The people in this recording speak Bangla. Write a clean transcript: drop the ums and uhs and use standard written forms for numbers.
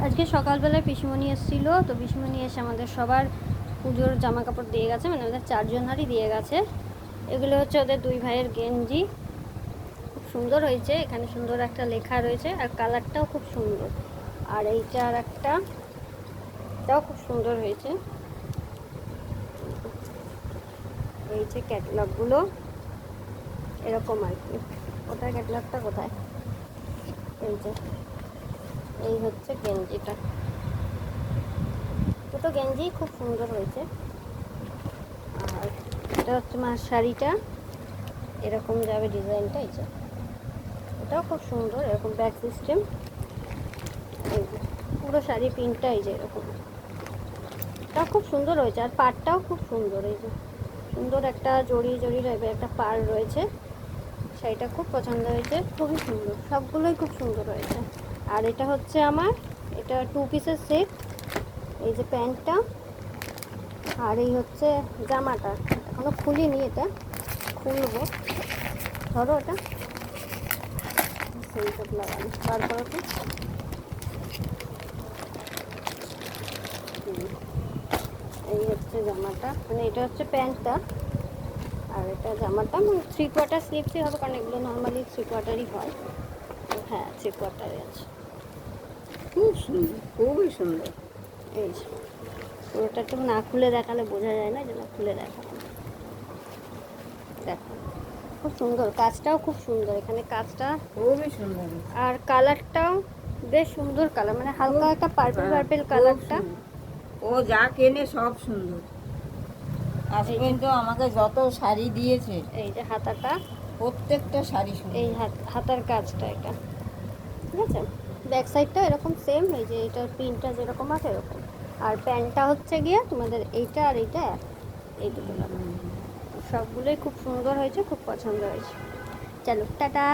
আজকে সকালবেলায় পিসিমণি এসেছিলো, তো পিসিমণি এসে আমাদের সবার পুজোর জামা কাপড় দিয়ে গেছে, মানে আমাদের চারজনারই দিয়ে গেছে। এগুলো হচ্ছে ওদের দুই ভাইয়ের গেঞ্জি, খুব সুন্দর হয়েছে। এখানে সুন্দর একটা লেখা রয়েছে আর কালারটাও খুব সুন্দর। আর এইটার এটাও খুব সুন্দর হয়েছে। এই যে ক্যাটালগুলো এরকম আর কি। ওটার ক্যাটালগটা কোথায়? এই হচ্ছে গেঞ্জিটা, দুটো গেঞ্জি খুব সুন্দর হয়েছে। আর এটা হচ্ছে মার শাড়িটা, এরকম যাবে ডিজাইনটা। এই যে এটাও খুব সুন্দর, এরকম ব্যাক সিস্টেম। এই যে পুরো শাড়ি প্রিন্টটা এই যে এরকম, এটাও খুব সুন্দর হয়েছে। আর পাড়টাও খুব সুন্দর, এই যে সুন্দর একটা জড়ি টাইপের একটা পাড় রয়েছে। শাড়িটা খুব পছন্দ হয়েছে, খুবই সুন্দর, সবগুলোই খুব সুন্দর হয়েছে। আর এটা হচ্ছে আমার, এটা 2 পিসের সেট। এই যে প্যান্টটা, আর এই হচ্ছে জামাটা। এখনো খুলিনি, এটা খুলবো। ধরো এটা সেই সব লাগানো বার করো তো। এই হচ্ছে জামাটা, মানে এটা হচ্ছে প্যান্টটা আর এটা জামাটা। মানে 3/4 স্লিভসই হবে, কারণ এগুলো নর্মালি 3/4ই হয়। হ্যাঁ, 3/4 আছে। খুব সুন্দর, খুবই সুন্দর। এই যে পুরোটা একটু না খুলে দেখালে বোঝা যায় না, যেটা খুলে দেখালাম। দেখো খুব সুন্দর, কাজটাও খুব সুন্দর, এখানে কাজটা খুবই সুন্দর। আর কালারটাও বেশ সুন্দর কালার, মানে হালকা একটা পার্পল কালারটা। ও যা কেনে সব সুন্দর। আজ পর্যন্ত আমাকে যত শাড়ি দিয়েছে, এই যে হাতাটা, প্রত্যেকটা শাড়ি সুন্দর। এই হাতার কাজটা এটা, ঠিক আছে। ব্যাক সাইডটা এরকম সেম, এই যে এটার প্রিন্টটা যেরকম আছে এরকম। আর প্যান্টটা হচ্ছে গিয়ে তোমাদের এইটা আর এইটা, এই দুটো লাগানো। সবগুলোই খুব সুন্দর হয়েছে, খুব পছন্দ হয়েছে। চলো টাটা।